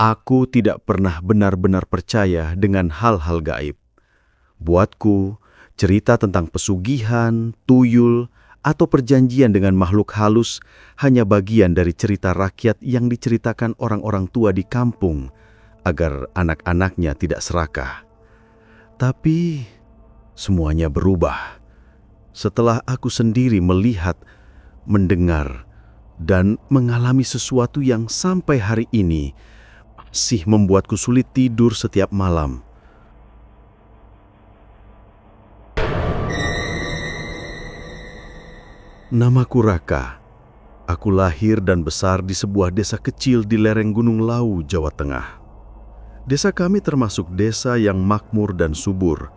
Aku tidak pernah benar-benar percaya dengan hal-hal gaib. Buatku, cerita tentang pesugihan, tuyul, atau perjanjian dengan makhluk halus hanya bagian dari cerita rakyat yang diceritakan orang-orang tua di kampung agar anak-anaknya tidak serakah. Tapi semuanya berubah setelah aku sendiri melihat, mendengar, dan mengalami sesuatu yang sampai hari ini masih membuatku sulit tidur setiap malam. Namaku Raka. Aku lahir dan besar di sebuah desa kecil di lereng Gunung Lawu, Jawa Tengah. Desa kami termasuk desa yang makmur dan subur.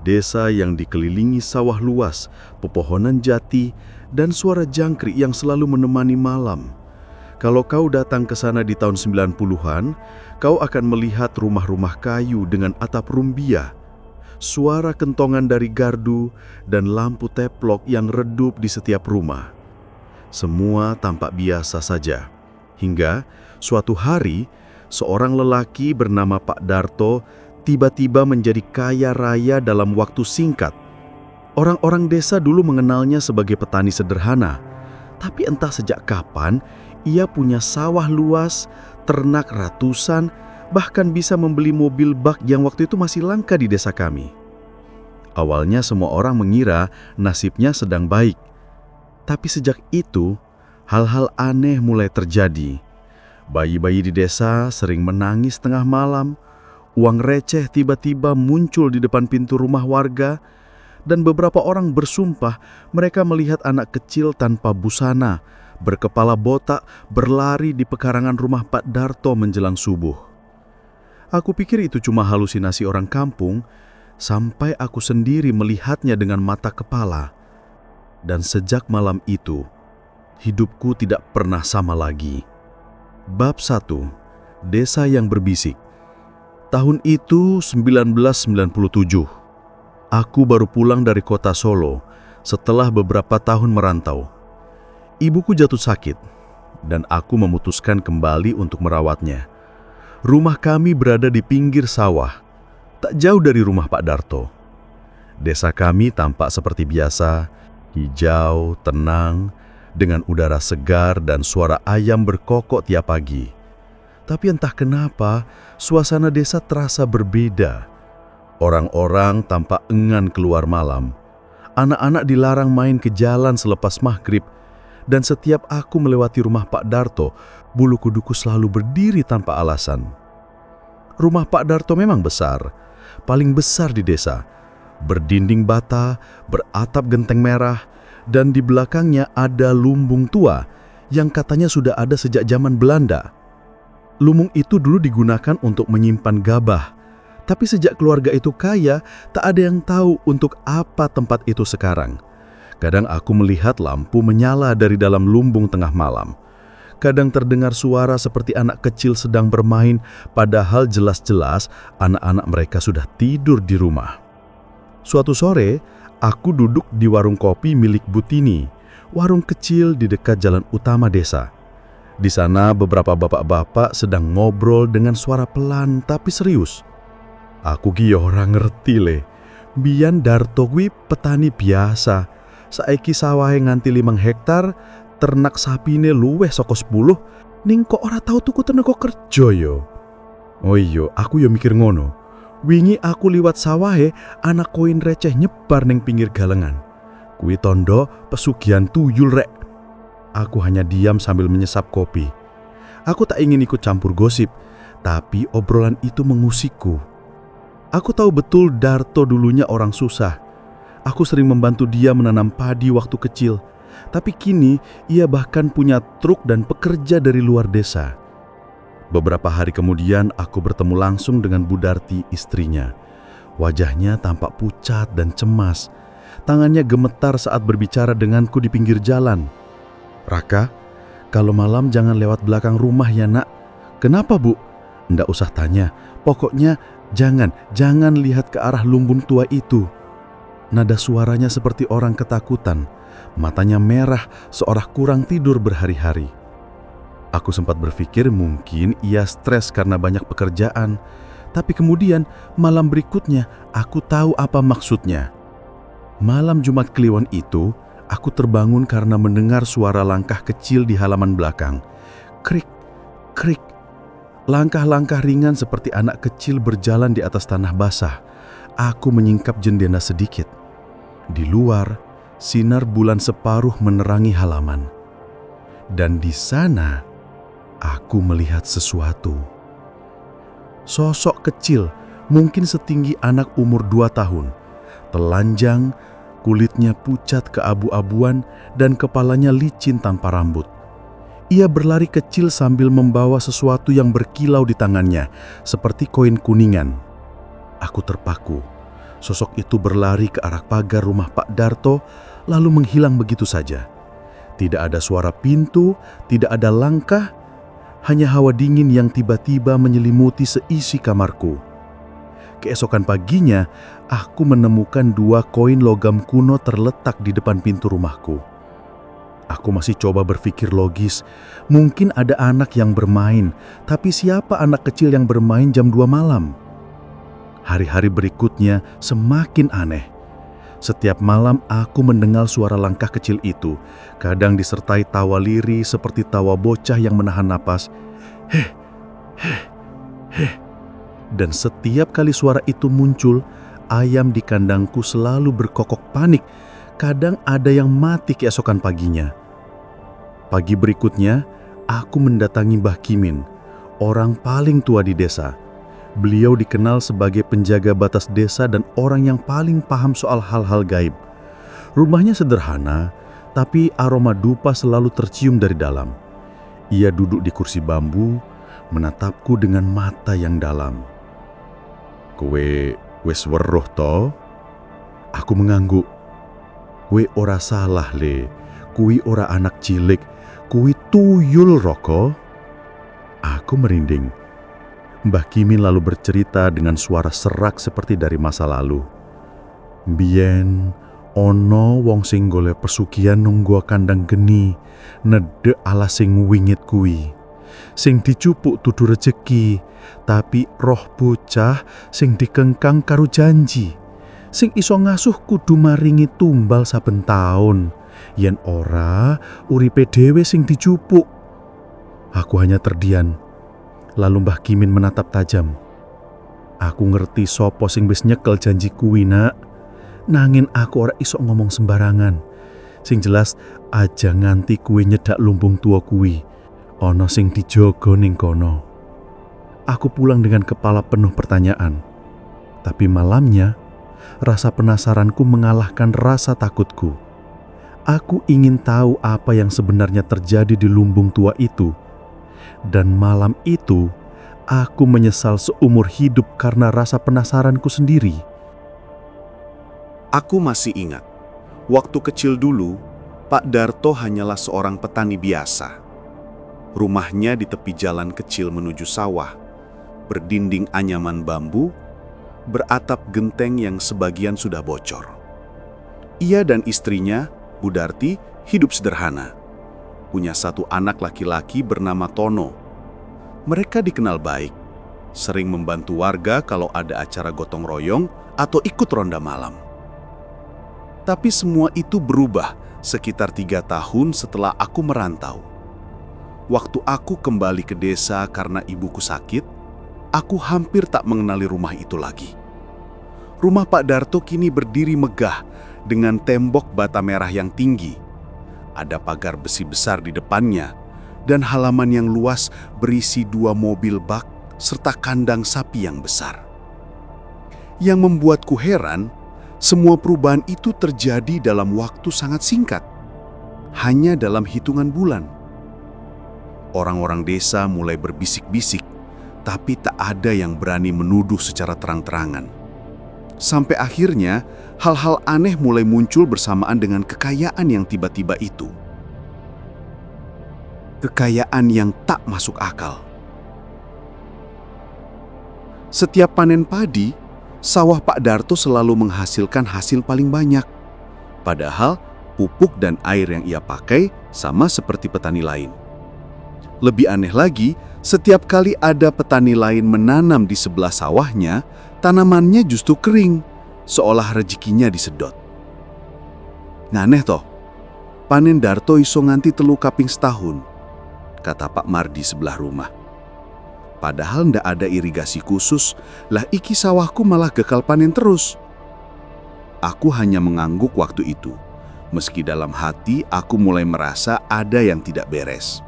Desa yang dikelilingi sawah luas, pepohonan jati, dan suara jangkrik yang selalu menemani malam. Kalau kau datang ke sana di tahun 90-an, kau akan melihat rumah-rumah kayu dengan atap rumbia, suara kentongan dari gardu, dan lampu teplok yang redup di setiap rumah. Semua tampak biasa saja, hingga suatu hari, seorang lelaki bernama Pak Darto tiba-tiba menjadi kaya raya dalam waktu singkat. Orang-orang desa dulu mengenalnya sebagai petani sederhana, tapi entah sejak kapan ia punya sawah luas, ternak ratusan, bahkan bisa membeli mobil bak yang waktu itu masih langka di desa kami. Awalnya semua orang mengira nasibnya sedang baik. Tapi sejak itu, hal-hal aneh mulai terjadi. Bayi-bayi di desa sering menangis tengah malam, uang receh tiba-tiba muncul di depan pintu rumah warga, dan beberapa orang bersumpah mereka melihat anak kecil tanpa busana, berkepala botak, berlari di pekarangan rumah Pak Darto menjelang subuh. Aku pikir itu cuma halusinasi orang kampung, sampai aku sendiri melihatnya dengan mata kepala. Dan sejak malam itu, hidupku tidak pernah sama lagi. Bab 1. Desa yang berbisik. Tahun itu 1997. Aku baru pulang dari kota Solo setelah beberapa tahun merantau. Ibuku jatuh sakit, dan aku memutuskan kembali untuk merawatnya. Rumah kami berada di pinggir sawah, tak jauh dari rumah Pak Darto. Desa kami tampak seperti biasa, hijau, tenang, dengan udara segar dan suara ayam berkokok tiap pagi. Tapi entah kenapa, suasana desa terasa berbeda. Orang-orang tampak enggan keluar malam. Anak-anak dilarang main ke jalan selepas maghrib, dan setiap aku melewati rumah Pak Darto, bulu kuduku selalu berdiri tanpa alasan. Rumah Pak Darto memang besar, paling besar di desa, berdinding bata, beratap genteng merah, dan di belakangnya ada lumbung tua yang katanya sudah ada sejak zaman Belanda. Lumbung itu dulu digunakan untuk menyimpan gabah, tapi sejak keluarga itu kaya, tak ada yang tahu untuk apa tempat itu sekarang. Kadang aku melihat lampu menyala dari dalam lumbung tengah malam. Kadang terdengar suara seperti anak kecil sedang bermain, padahal jelas-jelas anak-anak mereka sudah tidur di rumah. Suatu sore, aku duduk di warung kopi milik Butini, warung kecil di dekat jalan utama desa. Di sana beberapa bapak-bapak sedang ngobrol dengan suara pelan tapi serius. Aku ki ora ngerti le, biyen Darto kuwi petani biasa. Saiki sawahe nganti 5 hektar, ternak sapine luweh saka 10, ning kok ora tau tuku tenaga kerja yo. Oh iya, aku yo mikir ngono. Wingi aku liwat sawahe, anak koin receh nyebar ning pinggir galengan. Kuwi tondo pesugihan tuyul rek. Aku hanya diam sambil menyesap kopi. Aku tak ingin ikut campur gosip, tapi obrolan itu mengusikku. Aku tahu betul Darto dulunya orang susah. Aku sering membantu dia menanam padi waktu kecil, tapi kini ia bahkan punya truk dan pekerja dari luar desa. Beberapa hari kemudian aku bertemu langsung dengan Bu Darti, istrinya. Wajahnya tampak pucat dan cemas. Tangannya gemetar saat berbicara denganku di pinggir jalan. "Raka, kalau malam jangan lewat belakang rumah ya nak." "Kenapa Bu?" "Ndak usah tanya, pokoknya jangan lihat ke arah lumbung tua itu." Nada suaranya seperti orang ketakutan, matanya merah seolah kurang tidur berhari-hari. Aku sempat berpikir mungkin ia stres karena banyak pekerjaan. Tapi kemudian malam berikutnya aku tahu apa maksudnya. Malam Jumat Kliwon itu, aku terbangun karena mendengar suara langkah kecil di halaman belakang. Krik, krik. Langkah-langkah ringan seperti anak kecil berjalan di atas tanah basah. Aku menyingkap jendela sedikit. Di luar, sinar bulan separuh menerangi halaman. Dan di sana, aku melihat sesuatu. Sosok kecil, mungkin setinggi anak umur 2 tahun. Telanjang, kulitnya pucat keabu-abuan, dan kepalanya licin tanpa rambut. Ia berlari kecil sambil membawa sesuatu yang berkilau di tangannya, seperti koin kuningan. Aku terpaku. Sosok itu berlari ke arah pagar rumah Pak Darto, lalu menghilang begitu saja. Tidak ada suara pintu, tidak ada langkah, hanya hawa dingin yang tiba-tiba menyelimuti seisi kamarku. Keesokan paginya, aku menemukan 2 koin logam kuno terletak di depan pintu rumahku. Aku masih coba berpikir logis, mungkin ada anak yang bermain, tapi siapa anak kecil yang bermain jam 2 malam? Hari-hari berikutnya semakin aneh. Setiap malam aku mendengar suara langkah kecil itu, kadang disertai tawa lirih seperti tawa bocah yang menahan napas. Heh, heh, heh. Dan setiap kali suara itu muncul, ayam di kandangku selalu berkokok panik. Kadang ada yang mati keesokan paginya. Pagi berikutnya, aku mendatangi Mbah Kimin, orang paling tua di desa. Beliau dikenal sebagai penjaga batas desa dan orang yang paling paham soal hal-hal gaib. Rumahnya sederhana, tapi aroma dupa selalu tercium dari dalam. Ia duduk di kursi bambu, menatapku dengan mata yang dalam. "Kowe wis weruh to?" Aku mengangguk. "Kowe ora salah le, kuwi ora anak cilik, kuwi tuyul Roko." Aku merinding. Mbah Kimin lalu bercerita dengan suara serak seperti dari masa lalu. "Biyen ono wong sing golek pesugihan nang gua kandang geni, nedhek alas sing wingit kuwi. Sing dicupuk dudu rejeki, tapi roh bocah sing dikengkang karo janji. Sing iso ngasuh kudu maringi tumbal saben taun. Yen ora, uripe dhewe sing dicupuk." Aku hanya terdiam. Lalu Mbah Kimin menatap tajam. "Aku ngerti sopo sing wis nyekel janji kuwi, Nak. Nanging aku ora iso ngomong sembarangan. Sing jelas aja nganti kuwi nyedak lumbung tua kuwi. Ana sing dijogo ning kono." Aku pulang dengan kepala penuh pertanyaan. Tapi malamnya, rasa penasaranku mengalahkan rasa takutku. Aku ingin tahu apa yang sebenarnya terjadi di lumbung tua itu. Dan malam itu, aku menyesal seumur hidup karena rasa penasaranku sendiri. Aku masih ingat, waktu kecil dulu, Pak Darto hanyalah seorang petani biasa. Rumahnya di tepi jalan kecil menuju sawah, berdinding anyaman bambu, beratap genteng yang sebagian sudah bocor. Ia dan istrinya, Bu Darti, hidup sederhana. Punya 1 anak laki-laki bernama Tono. Mereka dikenal baik, sering membantu warga kalau ada acara gotong royong atau ikut ronda malam. Tapi semua itu berubah sekitar 3 tahun setelah aku merantau. Waktu aku kembali ke desa karena ibuku sakit, aku hampir tak mengenali rumah itu lagi. Rumah Pak Darto kini berdiri megah dengan tembok bata merah yang tinggi. Ada pagar besi besar di depannya, dan halaman yang luas berisi 2 mobil bak serta kandang sapi yang besar. Yang membuatku heran, semua perubahan itu terjadi dalam waktu sangat singkat, hanya dalam hitungan bulan. Orang-orang desa mulai berbisik-bisik, tapi tak ada yang berani menuduh secara terang-terangan. Sampai akhirnya, hal-hal aneh mulai muncul bersamaan dengan kekayaan yang tiba-tiba itu. Kekayaan yang tak masuk akal. Setiap panen padi, sawah Pak Darto selalu menghasilkan hasil paling banyak. Padahal, pupuk dan air yang ia pakai sama seperti petani lain. Lebih aneh lagi, setiap kali ada petani lain menanam di sebelah sawahnya, tanamannya justru kering, seolah rezekinya disedot. Nganeh toh, panen Darto iso nganti 3 kaping setahun, kata Pak Mardi sebelah rumah. Padahal ndak ada irigasi khusus, lah iki sawahku malah gagal panen terus. Aku hanya mengangguk waktu itu, meski dalam hati aku mulai merasa ada yang tidak beres.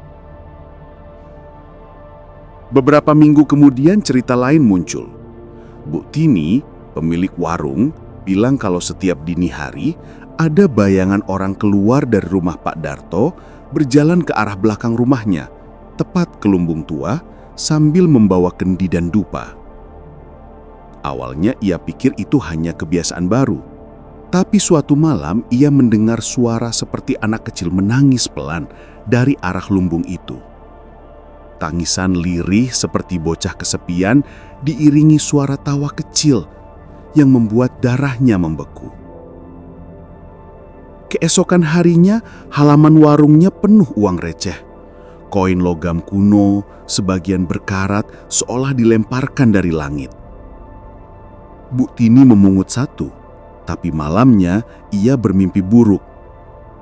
Beberapa minggu kemudian cerita lain muncul. Bu Tini, pemilik warung, bilang kalau setiap dini hari ada bayangan orang keluar dari rumah Pak Darto berjalan ke arah belakang rumahnya, tepat ke lumbung tua, sambil membawa kendi dan dupa. Awalnya ia pikir itu hanya kebiasaan baru. Tapi suatu malam ia mendengar suara seperti anak kecil menangis pelan dari arah lumbung itu. Tangisan lirih seperti bocah kesepian diiringi suara tawa kecil yang membuat darahnya membeku. Keesokan harinya, halaman warungnya penuh uang receh. Koin logam kuno, sebagian berkarat, seolah dilemparkan dari langit. Bu Tini memungut satu, tapi malamnya ia bermimpi buruk.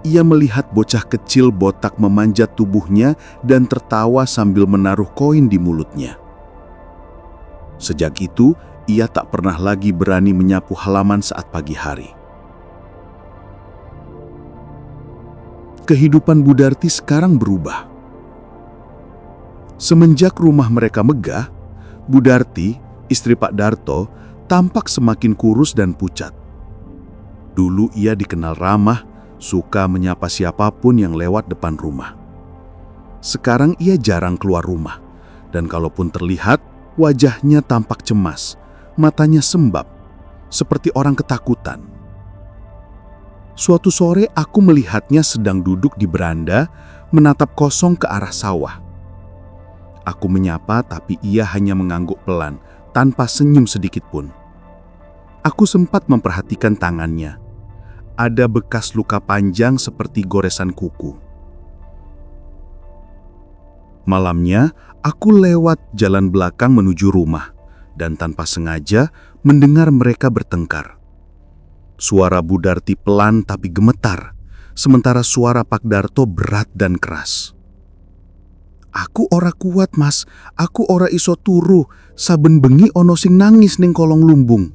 Ia melihat bocah kecil botak memanjat tubuhnya dan tertawa sambil menaruh koin di mulutnya. Sejak itu, ia tak pernah lagi berani menyapu halaman saat pagi hari. Kehidupan Bu Darti sekarang berubah. Semenjak rumah mereka megah, Bu Darti, istri Pak Darto, tampak semakin kurus dan pucat. Dulu ia dikenal ramah, suka menyapa siapapun yang lewat depan rumah. Sekarang ia jarang keluar rumah, dan kalaupun terlihat, wajahnya tampak cemas, matanya sembab, seperti orang ketakutan. Suatu sore aku melihatnya sedang duduk di beranda, menatap kosong ke arah sawah. Aku menyapa, tapi ia hanya mengangguk pelan, tanpa senyum sedikit pun. Aku sempat memperhatikan tangannya. Ada bekas luka panjang seperti goresan kuku. Malamnya, aku lewat jalan belakang menuju rumah dan tanpa sengaja mendengar mereka bertengkar. Suara Bu Darti pelan tapi gemetar, sementara suara Pak Darto berat dan keras. Aku ora kuat, Mas. Aku ora iso turu. Saben bengi ono sing nangis ning kolong lumbung.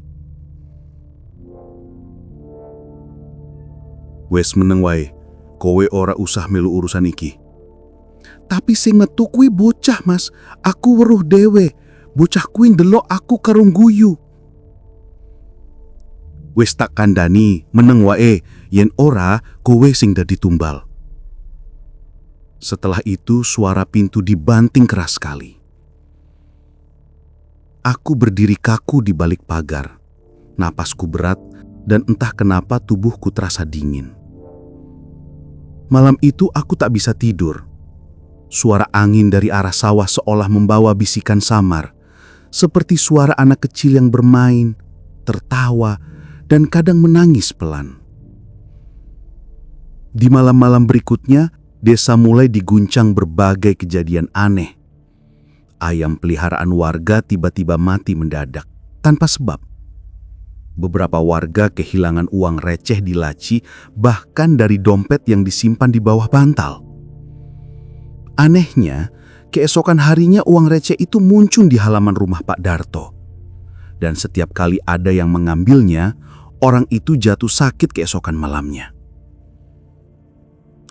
Wes meneng wae, kowe ora usah melu urusan iki. Tapi sing metu kuwi bocah, Mas. Aku weruh dhewe. Bocah kuwi ndelok aku karo guyu. Wes tak kandhani, meneng wae, yen ora kowe sing dadi tumbal. Setelah itu suara pintu dibanting keras sekali. Aku berdiri kaku di balik pagar. Napasku berat dan entah kenapa tubuhku terasa dingin. Malam itu aku tak bisa tidur. Suara angin dari arah sawah seolah membawa bisikan samar, seperti suara anak kecil yang bermain, tertawa, dan kadang menangis pelan. Di malam-malam berikutnya, desa mulai diguncang berbagai kejadian aneh. Ayam peliharaan warga tiba-tiba mati mendadak, tanpa sebab. Beberapa warga kehilangan uang receh di laci, bahkan dari dompet yang disimpan di bawah bantal. Anehnya, keesokan harinya uang receh itu muncul di halaman rumah Pak Darto. Dan setiap kali ada yang mengambilnya, orang itu jatuh sakit keesokan malamnya.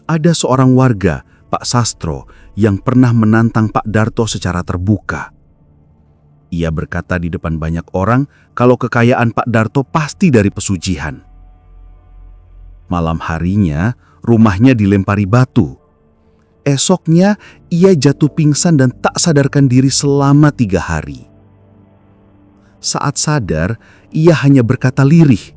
Ada seorang warga, Pak Sastro, yang pernah menantang Pak Darto secara terbuka. Ia berkata di depan banyak orang kalau kekayaan Pak Darto pasti dari pesugihan. Malam harinya, rumahnya dilempari batu. Esoknya, ia jatuh pingsan dan tak sadarkan diri selama 3 hari. Saat sadar, ia hanya berkata lirih,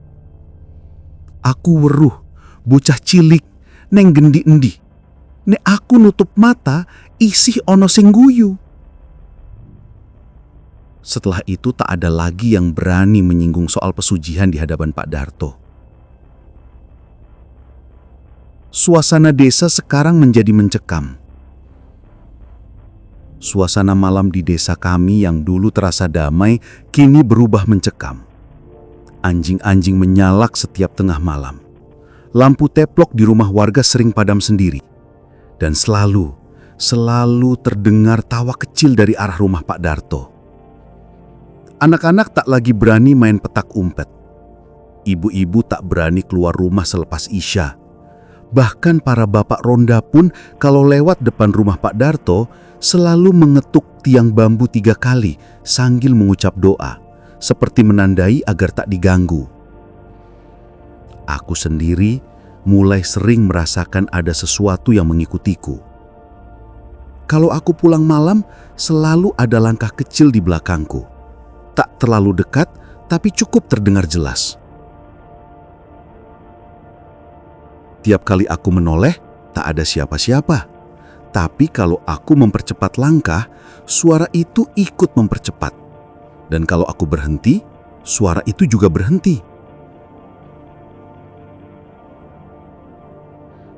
"Aku weruh, bocah cilik, neng gendi endi. Nek aku nutup mata, isih ono sing guyu." Setelah itu tak ada lagi yang berani menyinggung soal pesugihan di hadapan Pak Darto. Suasana desa sekarang menjadi mencekam. suasana malam di desa kami yang dulu terasa damai kini berubah mencekam. Anjing-anjing menyalak setiap tengah malam. Lampu teplok di rumah warga sering padam sendiri. Dan selalu terdengar tawa kecil dari arah rumah Pak Darto. Anak-anak tak lagi berani main petak umpet. Ibu-ibu tak berani keluar rumah selepas Isya. Bahkan para bapak ronda pun kalau lewat depan rumah Pak Darto selalu mengetuk tiang bambu 3 kali sambil mengucap doa, seperti menandai agar tak diganggu. Aku sendiri mulai sering merasakan ada sesuatu yang mengikutiku. Kalau aku pulang malam, selalu ada langkah kecil di belakangku. Tak terlalu dekat, tapi cukup terdengar jelas. Tiap kali aku menoleh, tak ada siapa-siapa. Tapi kalau aku mempercepat langkah, suara itu ikut mempercepat. Dan kalau aku berhenti, suara itu juga berhenti.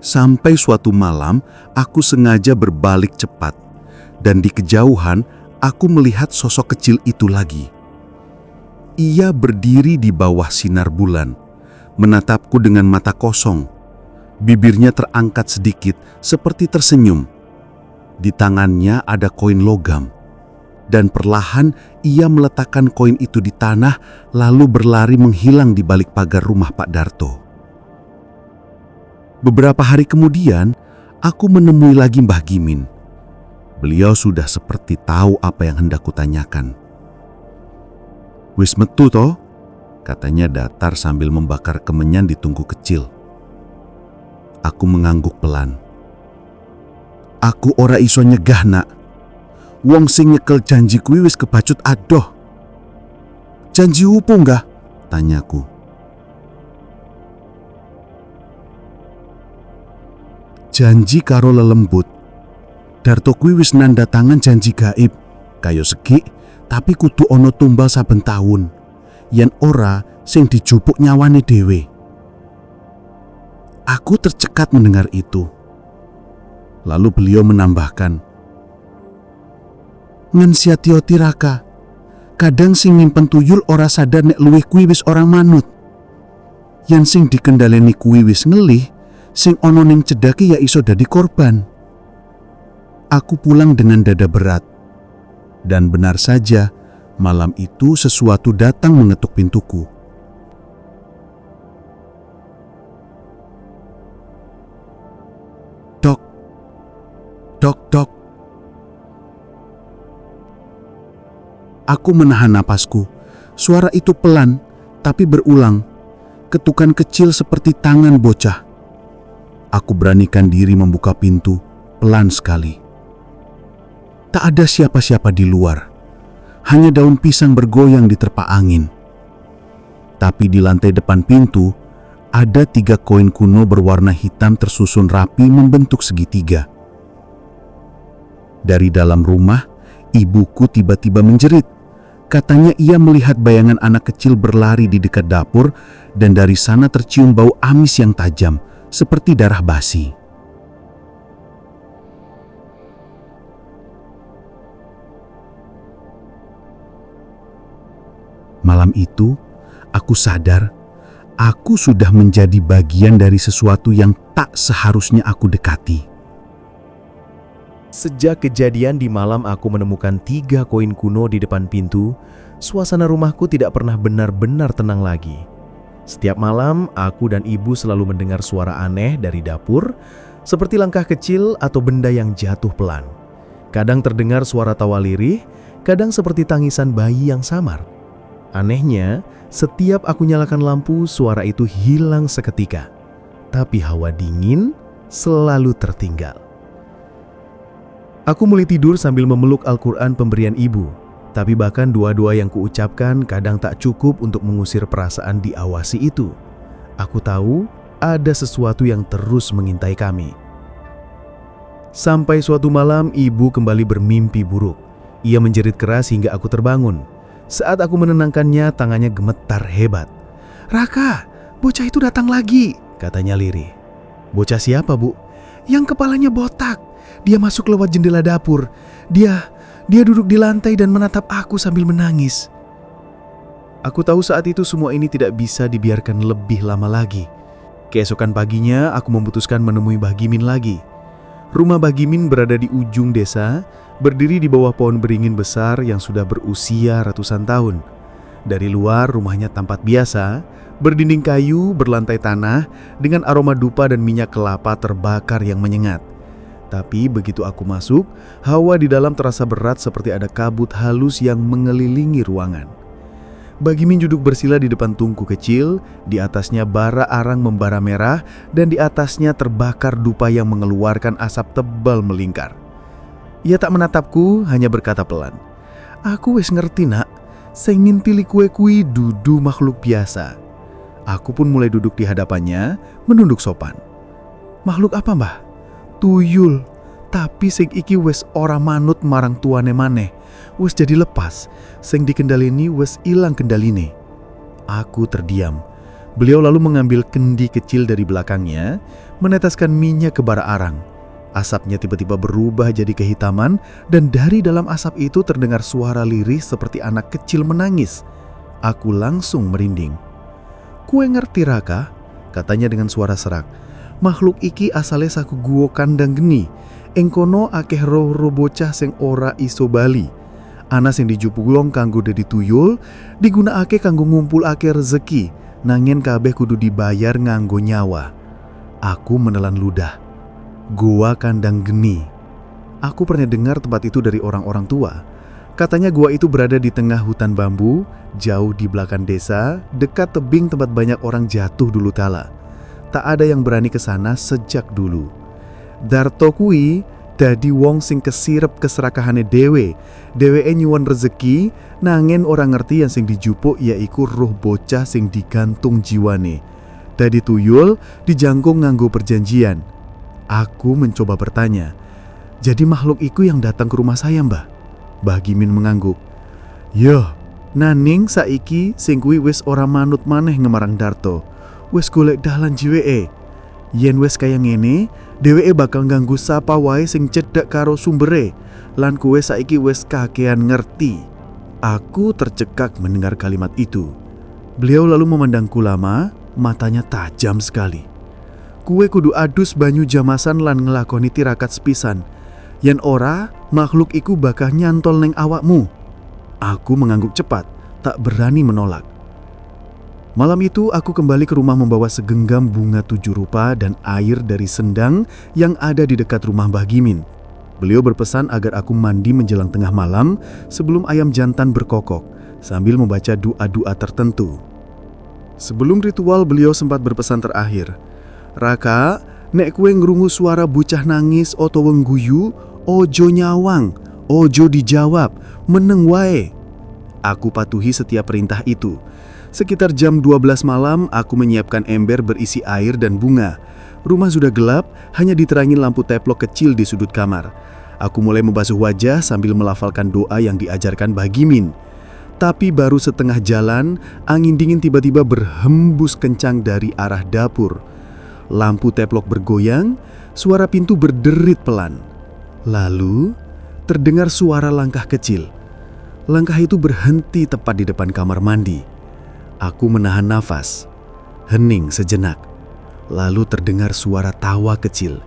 Sampai suatu malam, aku sengaja berbalik cepat. Dan di kejauhan, aku melihat sosok kecil itu lagi. Ia berdiri di bawah sinar bulan, menatapku dengan mata kosong. Bibirnya terangkat sedikit, seperti tersenyum. Di tangannya ada koin logam. Dan perlahan ia meletakkan koin itu di tanah, lalu berlari menghilang di balik pagar rumah Pak Darto. Beberapa hari kemudian, aku menemui lagi Mbah Gimin. Beliau sudah seperti tahu apa yang hendak kutanyakan. "Wis metu toh?" katanya datar sambil membakar kemenyan di tungku kecil. Aku mengangguk pelan. "Aku ora iso nyegah, Nak. Wong sing nyekel janji kuwi wis kebacut adoh." "Janji opo nggah?" tanyaku. "Janji karo lelembut. Darto kuwi wis nanda tangan janji gaib. Kaya segi, tapi kudu ono tumbal saben taun. Yen ora, sing dijupuk nyawane dhewe." Aku tercekat mendengar itu. Lalu beliau menambahkan, "Ngen siati-oti Raka, kadang sing nyimpen tuyul ora sadar nek luwih kuwi wis orang manut. Yen sing dikendaleni kuwi wis ngelih, sing ono ning cedhake ya iso dadi korban." Aku pulang dengan dada berat. Dan benar saja, malam itu sesuatu datang mengetuk pintuku. Dok, dok. Aku menahan napasku. Suara itu pelan, tapi berulang. Ketukan kecil seperti tangan bocah. Aku beranikan diri membuka pintu, pelan sekali. Tak ada siapa-siapa di luar. Hanya daun pisang bergoyang diterpa angin. Tapi di lantai depan pintu, ada 3 koin kuno berwarna hitam tersusun rapi membentuk segitiga. Dari dalam rumah, ibuku tiba-tiba menjerit. Katanya ia melihat bayangan anak kecil berlari di dekat dapur dan dari sana tercium bau amis yang tajam, seperti darah basi. Malam itu, aku sadar aku sudah menjadi bagian dari sesuatu yang tak seharusnya aku dekati. Sejak kejadian di malam aku menemukan 3 koin kuno di depan pintu, suasana rumahku tidak pernah benar-benar tenang lagi. Setiap malam, aku dan ibu selalu mendengar suara aneh dari dapur, seperti langkah kecil atau benda yang jatuh pelan. Kadang terdengar suara tawa lirih, kadang seperti tangisan bayi yang samar. Anehnya, setiap aku nyalakan lampu, suara itu hilang seketika. Tapi hawa dingin selalu tertinggal. Aku mulai tidur sambil memeluk Al-Quran pemberian ibu. Tapi bahkan doa-doa yang kuucapkan kadang tak cukup untuk mengusir perasaan diawasi itu. Aku tahu ada sesuatu yang terus mengintai kami. Sampai suatu malam ibu kembali bermimpi buruk. Ia menjerit keras hingga aku terbangun. Saat aku menenangkannya, tangannya gemetar hebat. "Raka, bocah itu datang lagi," katanya lirih. "Bocah siapa, Bu?" "Yang kepalanya botak. Dia masuk lewat jendela dapur. Dia Dia duduk di lantai dan menatap aku sambil menangis. Aku tahu saat itu semua ini tidak bisa dibiarkan lebih lama lagi. Keesokan paginya, aku memutuskan menemui Mbah Gimin lagi. Rumah Mbah Gimin berada di ujung desa, berdiri di bawah pohon beringin besar yang sudah berusia ratusan tahun. Dari luar, rumahnya tampak biasa, berdinding kayu, berlantai tanah, dengan aroma dupa dan minyak kelapa terbakar yang menyengat. Tapi begitu aku masuk, hawa di dalam terasa berat seperti ada kabut halus yang mengelilingi ruangan. Mbah Gimin duduk bersila di depan tungku kecil, di atasnya bara arang membara merah, dan di atasnya terbakar dupa yang mengeluarkan asap tebal melingkar. Ia tak menatapku, hanya berkata pelan, "Aku wis ngerti nak, sing ngintili kue kui dudu makhluk biasa." Aku pun mulai duduk di hadapannya, menunduk sopan. "Makhluk apa mbah?" "Tuyul, tapi sing iki wis ora manut marang tuane maneh. Wis jadi lepas, sing dikendalini wis ilang kendaline." Aku terdiam. Beliau lalu mengambil kendi kecil dari belakangnya, meneteskan minyak ke bara arang. Asapnya tiba-tiba berubah jadi kehitaman, dan dari dalam asap itu terdengar suara lirih seperti anak kecil menangis. Aku langsung merinding. "Kue ngerti Raka?" katanya dengan suara serak. "Makhluk iki asale saku guwa kandang geni. Ing kono akeh roh-roh bocah sing ora iso bali. Ana sing dijupulong kanggo dadi tuyul, digunakake kanggo ngumpulake rezeki, nanging kabeh kudu dibayar nganggo nyawa." Aku menelan ludah. Gua Kandang Geni. Aku pernah dengar tempat itu dari orang-orang tua. Katanya gua itu berada di tengah hutan bambu, jauh di belakang desa, dekat tebing tempat banyak orang jatuh dulu kala. Tak ada yang berani ke sana sejak dulu. Darto kui dadi wong sing kesirep keserakahane dheweke nyuwun rezeki, nanging ora ngerti yang sing dijupuk yaiku roh bocah sing digantung jiwane. Dadi tuyul dijangkung nganggo perjanjian. Aku mencoba bertanya, "Jadi makhluk iku yang datang ke rumah saya mbah?" Mbah Gimin mengangguk. "Yo, naning saiki sing kuwi wis ora manut maneh ngemarang Darto. Wis golek dalan jiweke. Yen wis kaya ngene, dheweke bakal ganggu sapa wae sing cedhak karo sumbere, lan kowe saiki wis kakean ngerti." Aku tercekak mendengar kalimat itu. Beliau lalu memandangku lama, matanya tajam sekali. "Kue kudu adus banyu jamasan lan ngelakoni tirakat sepisan. Yen ora, makhluk iku bakal nyantol neng awakmu." Aku mengangguk cepat, tak berani menolak. Malam itu aku kembali ke rumah membawa segenggam bunga 7 rupa dan air dari sendang yang ada di dekat rumah Mbah Gimin. Beliau berpesan agar aku mandi menjelang tengah malam sebelum ayam jantan berkokok, sambil membaca doa-doa tertentu. Sebelum ritual, beliau sempat berpesan terakhir, "Raka, nek kue ngrungu suara bocah nangis utawa ngguyu, ojo nyawang, ojo dijawab, meneng wae." Aku patuhi setiap perintah itu. Sekitar jam 12 malam, aku menyiapkan ember berisi air dan bunga. Rumah sudah gelap, hanya diterangi lampu teplok kecil di sudut kamar. Aku mulai membasuh wajah sambil melafalkan doa yang diajarkan Mbah Gimin. Tapi baru setengah jalan, angin dingin tiba-tiba berhembus kencang dari arah dapur. Lampu teplok bergoyang, suara pintu berderit pelan. Lalu, terdengar suara langkah kecil. Langkah itu berhenti tepat di depan kamar mandi. Aku menahan nafas, hening sejenak. Lalu terdengar suara tawa kecil.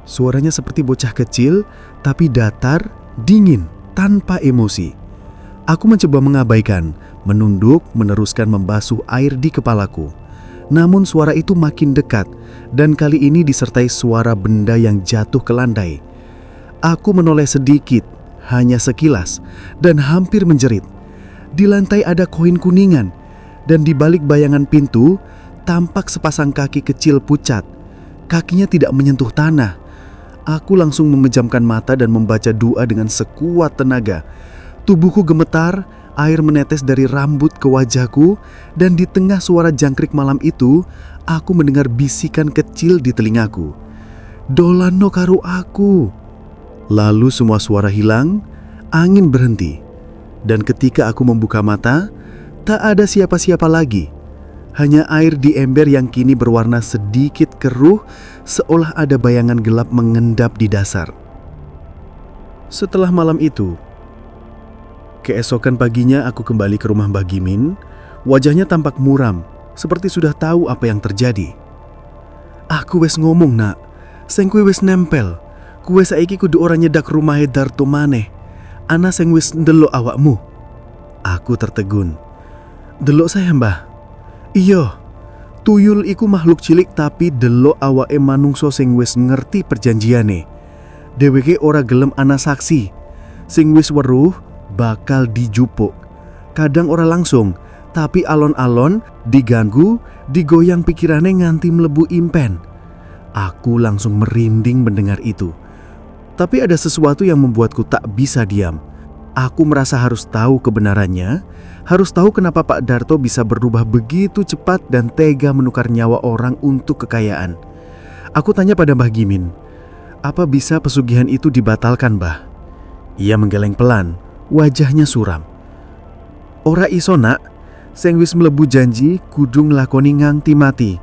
Suaranya seperti bocah kecil, tapi datar, dingin, tanpa emosi. Aku mencoba mengabaikan, menunduk, meneruskan membasuh air di kepalaku. Namun suara itu makin dekat, dan kali ini disertai suara benda yang jatuh ke lantai. Aku menoleh sedikit, hanya sekilas, dan hampir menjerit. Di lantai ada koin kuningan, dan di balik bayangan pintu, tampak sepasang kaki kecil pucat. Kakinya tidak menyentuh tanah. Aku langsung memejamkan mata dan membaca doa dengan sekuat tenaga. Tubuhku gemetar, air menetes dari rambut ke wajahku, dan di tengah suara jangkrik malam itu, aku mendengar bisikan kecil di telingaku. "Dolano karo aku." Lalu semua suara hilang, angin berhenti. Dan ketika aku membuka mata, tak ada siapa-siapa lagi. Hanya air di ember yang kini berwarna sedikit keruh, seolah ada bayangan gelap mengendap di dasar. Setelah malam itu, keesokan paginya aku kembali ke rumah Mbah Gimin. Wajahnya tampak muram, seperti sudah tahu apa yang terjadi. Aku wes ngomong nak, sing kuwi wes nempel. Kuwe saiki kudu ora nyedak rumahe Darto maneh. Ana sing wis ndelok awakmu. Aku tertegun. Delok saya mbah? Iya, tuyul iku makhluk cilik tapi delok awake manungsa sing wis ngerti perjanjiane. Dheweke ora gelem ana saksi. Sing wis weruh bakal dijupuk. Kadang ora langsung, tapi alon-alon diganggu, digoyang pikirane nganti mlebu impen. Aku langsung merinding mendengar itu. Tapi ada sesuatu yang membuatku tak bisa diam. Aku merasa harus tahu kebenarannya, harus tahu kenapa Pak Darto bisa berubah begitu cepat dan tega menukar nyawa orang untuk kekayaan. Aku tanya pada Mbah Gimin, apa bisa pesugihan itu dibatalkan, Mbah? Ia menggeleng pelan, wajahnya suram. Ora iso nak, sing wis mlebu janji kudu nglakoni nganti mati.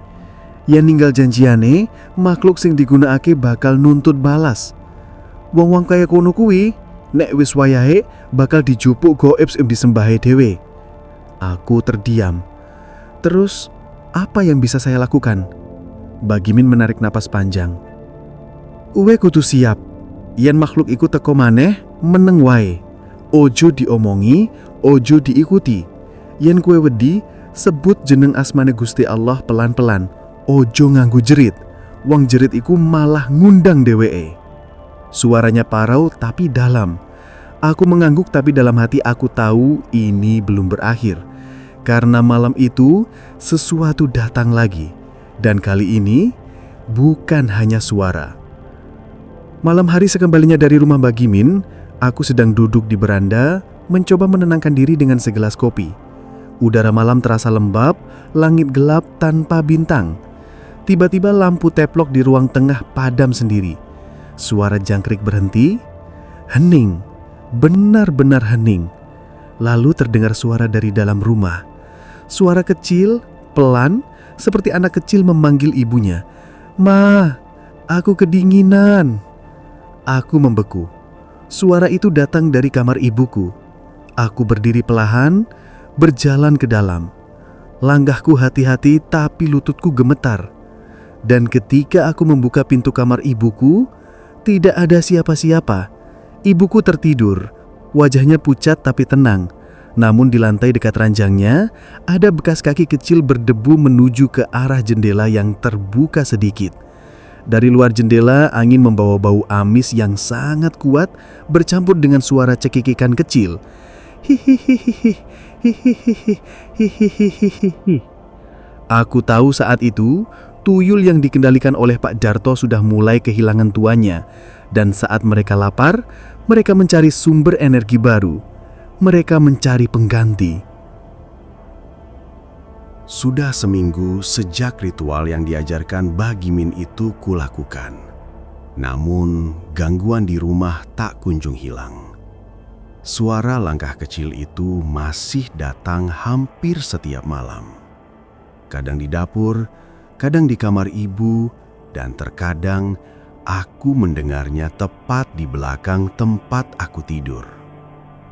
Yen ninggal janjiane, makhluk sing digunakake bakal nuntut balas. Wong-wong kaya kono kuwi, nek wis wayahe bakal dijupuk gaib sing disembahe dhewe. Aku terdiam. Terus, apa yang bisa saya lakukan? Mbah Gimin menarik napas panjang. Uwe kudu siap. Yen makhluk iku teko maneh, meneng wae. Ojo diomongi, ojo diikuti. Yen kue wedi, sebut jeneng asmane Gusti Allah pelan-pelan. Ojo nganggo jerit. Wong jerit iku malah ngundang dheweke. Suaranya parau tapi dalam. Aku mengangguk tapi dalam hati aku tahu ini belum berakhir. Karena malam itu sesuatu datang lagi. Dan kali ini bukan hanya suara. Malam hari sekembalinya dari rumah Mbah Gimin, aku sedang duduk di beranda mencoba menenangkan diri dengan segelas kopi. Udara malam terasa lembab, langit gelap tanpa bintang. Tiba-tiba lampu teplok di ruang tengah padam sendiri. Suara jangkrik berhenti, hening, benar-benar hening. Lalu terdengar suara dari dalam rumah. Suara kecil, pelan, seperti anak kecil memanggil ibunya. Ma, aku kedinginan. Aku membeku. Suara itu datang dari kamar ibuku. Aku berdiri perlahan, berjalan ke dalam. Langkahku hati-hati tapi lututku gemetar. Dan ketika aku membuka pintu kamar ibuku, tidak ada siapa-siapa. Ibuku tertidur, wajahnya pucat tapi tenang. Namun di lantai dekat ranjangnya, ada bekas kaki kecil berdebu menuju ke arah jendela yang terbuka sedikit. Dari luar jendela, angin membawa bau amis yang sangat kuat bercampur dengan suara cekikikan kecil. Hihihihi, hihihihi. Aku tahu saat itu, tuyul yang dikendalikan oleh Pak Darto sudah mulai kehilangan tuannya. Dan saat mereka lapar, mereka mencari sumber energi baru. Mereka mencari pengganti. Sudah seminggu sejak ritual yang diajarkan Mbah Gimin itu kulakukan. Namun, gangguan di rumah tak kunjung hilang. Suara langkah kecil itu masih datang hampir setiap malam. Kadang di dapur, kadang di kamar ibu, dan terkadang aku mendengarnya tepat di belakang tempat aku tidur.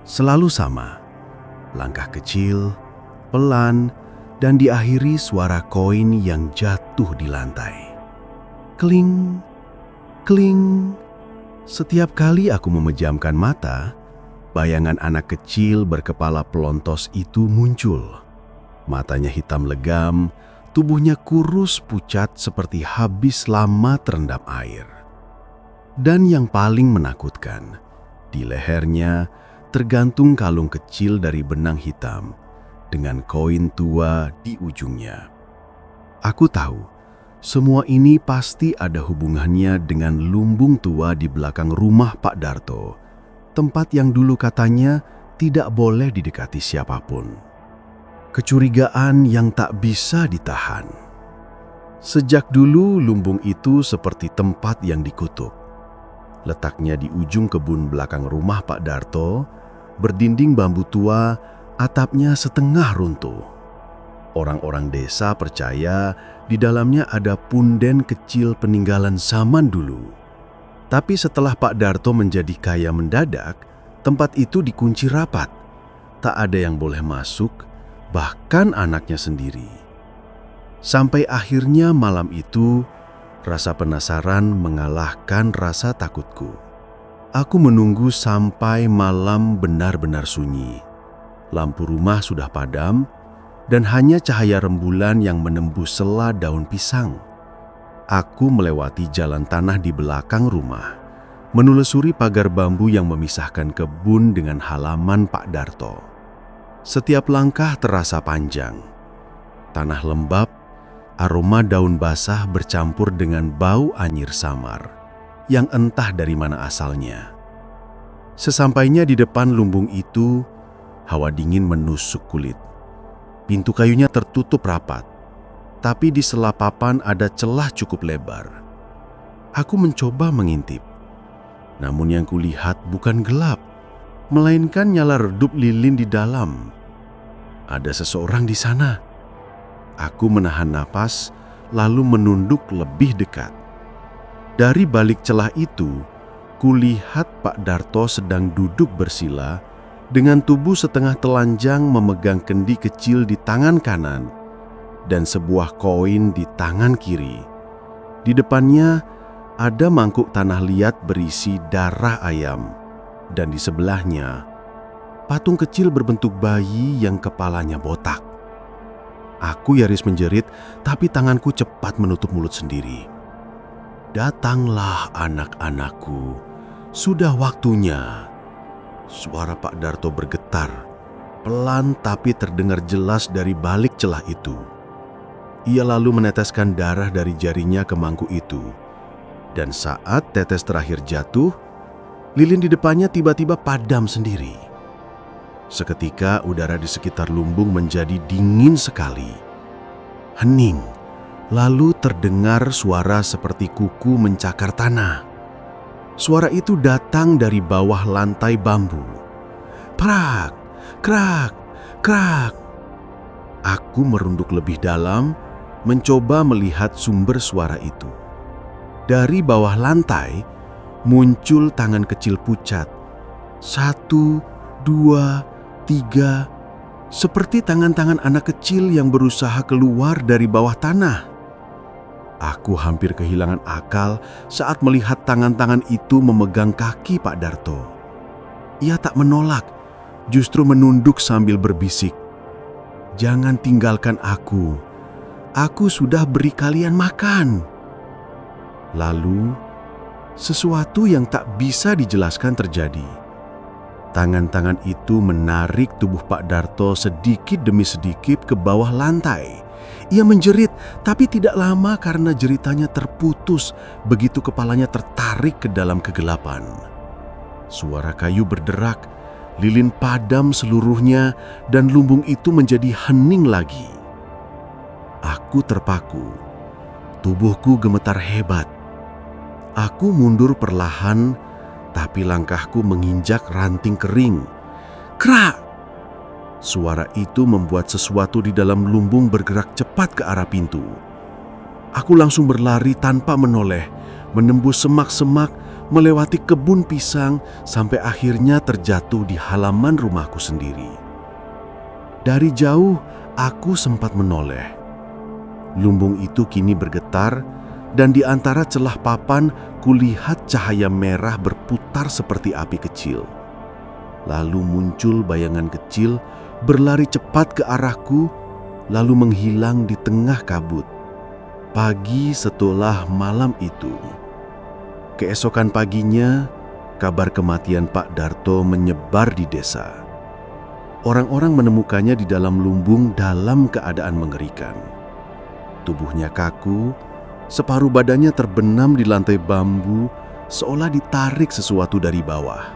Selalu sama, langkah kecil, pelan, dan diakhiri suara koin yang jatuh di lantai. Kling, kling. Setiap kali aku memejamkan mata, bayangan anak kecil berkepala pelontos itu muncul. Matanya hitam legam, tubuhnya kurus pucat seperti habis lama terendam air. Dan yang paling menakutkan, di lehernya tergantung kalung kecil dari benang hitam dengan koin tua di ujungnya. Aku tahu, semua ini pasti ada hubungannya dengan lumbung tua di belakang rumah Pak Darto, tempat yang dulu katanya tidak boleh didekati siapapun. Kecurigaan yang tak bisa ditahan. Sejak dulu lumbung itu seperti tempat yang dikutuk. Letaknya di ujung kebun belakang rumah Pak Darto, berdinding bambu tua, atapnya setengah runtuh. Orang-orang desa percaya di dalamnya ada punden kecil peninggalan zaman dulu. Tapi setelah Pak Darto menjadi kaya mendadak, tempat itu dikunci rapat. Tak ada yang boleh masuk, bahkan anaknya sendiri. Sampai akhirnya malam itu, rasa penasaran mengalahkan rasa takutku. Aku menunggu sampai malam benar-benar sunyi. Lampu rumah sudah padam, dan hanya cahaya rembulan yang menembus sela daun pisang. Aku melewati jalan tanah di belakang rumah, menelusuri pagar bambu yang memisahkan kebun dengan halaman Pak Darto. Setiap langkah terasa panjang. Tanah lembab, aroma daun basah bercampur dengan bau anyir samar, yang entah dari mana asalnya. Sesampainya di depan lumbung itu, hawa dingin menusuk kulit. Pintu kayunya tertutup rapat, tapi di sela papan ada celah cukup lebar. Aku mencoba mengintip, namun yang kulihat bukan gelap, melainkan nyala redup lilin di dalam. Ada seseorang di sana. Aku menahan napas, lalu menunduk lebih dekat. Dari balik celah itu, kulihat Pak Darto sedang duduk bersila dengan tubuh setengah telanjang memegang kendi kecil di tangan kanan dan sebuah koin di tangan kiri. Di depannya ada mangkuk tanah liat berisi darah ayam, dan di sebelahnya patung kecil berbentuk bayi yang kepalanya botak. Aku nyaris menjerit, tapi tanganku cepat menutup mulut sendiri. "Datanglah anak-anakku, sudah waktunya." Suara Pak Darto bergetar, pelan tapi terdengar jelas dari balik celah itu. Ia lalu meneteskan darah dari jarinya ke mangkuk itu. Dan saat tetes terakhir jatuh, lilin di depannya tiba-tiba padam sendiri. Seketika udara di sekitar lumbung menjadi dingin sekali. Hening, lalu terdengar suara seperti kuku mencakar tanah. Suara itu datang dari bawah lantai bambu. Prak, krak, krak. Aku merunduk lebih dalam, mencoba melihat sumber suara itu. Dari bawah lantai, muncul tangan kecil pucat. 1, 2, 3, seperti tangan-tangan anak kecil yang berusaha keluar dari bawah tanah. Aku hampir kehilangan akal saat melihat tangan-tangan itu memegang kaki Pak Darto. Ia tak menolak, justru menunduk sambil berbisik, "Jangan tinggalkan aku. Aku sudah beri kalian makan." Lalu, sesuatu yang tak bisa dijelaskan terjadi. Tangan-tangan itu menarik tubuh Pak Darto sedikit demi sedikit ke bawah lantai. Ia menjerit, tapi tidak lama karena jeritannya terputus begitu kepalanya tertarik ke dalam kegelapan. Suara kayu berderak, lilin padam seluruhnya, dan lumbung itu menjadi hening lagi. Aku terpaku, tubuhku gemetar hebat. Aku mundur perlahan, tapi langkahku menginjak ranting kering. Krak! Suara itu membuat sesuatu di dalam lumbung bergerak cepat ke arah pintu. Aku langsung berlari tanpa menoleh, menembus semak-semak, melewati kebun pisang, sampai akhirnya terjatuh di halaman rumahku sendiri. Dari jauh, aku sempat menoleh. Lumbung itu kini bergetar, dan di antara celah papan, kulihat cahaya merah berputar seperti api kecil. Lalu muncul bayangan kecil, berlari cepat ke arahku, lalu menghilang di tengah kabut. Pagi setelah malam itu. Keesokan paginya, kabar kematian Pak Darto menyebar di desa. Orang-orang menemukannya di dalam lumbung dalam keadaan mengerikan. Tubuhnya kaku, separuh badannya terbenam di lantai bambu, seolah ditarik sesuatu dari bawah.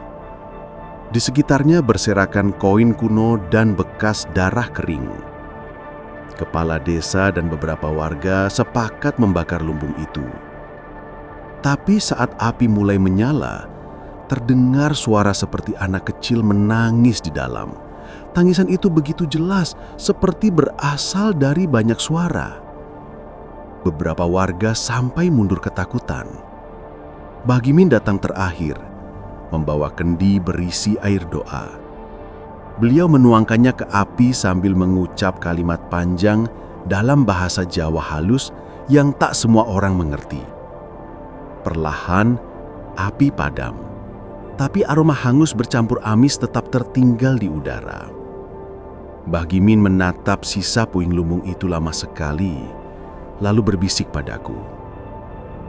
Di sekitarnya berserakan koin kuno dan bekas darah kering. Kepala desa dan beberapa warga sepakat membakar lumbung itu. Tapi saat api mulai menyala, terdengar suara seperti anak kecil menangis di dalam. Tangisan itu begitu jelas, seperti berasal dari banyak suara. Beberapa warga sampai mundur ketakutan. Bagimin datang terakhir, membawa kendi berisi air doa. Beliau menuangkannya ke api sambil mengucap kalimat panjang dalam bahasa Jawa halus yang tak semua orang mengerti. Perlahan, api padam, tapi aroma hangus bercampur amis tetap tertinggal di udara. Bagimin menatap sisa puing lumbung itu lama sekali, lalu berbisik padaku,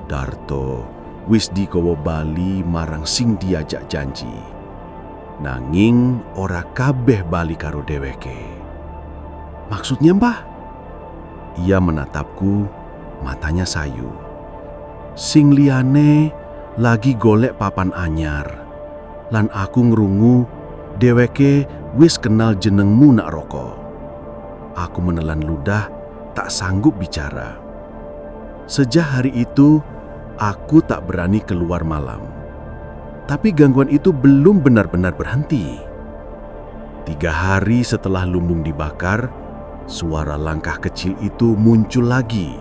"Darto, wis dikowo bali marang sing diajak janji. Nanging ora kabeh bali karo dheweke." "Maksudnya, Mbah?" Ia menatapku, matanya sayu. "Sing liyane lagi golek papan anyar, lan aku ngrungu dheweke wis kenal jenengmu nak roko." Aku menelan ludah, tak sanggup bicara. Sejak hari itu, aku tak berani keluar malam. Tapi gangguan itu belum benar-benar berhenti. 3 hari setelah lumbung dibakar, suara langkah kecil itu muncul lagi.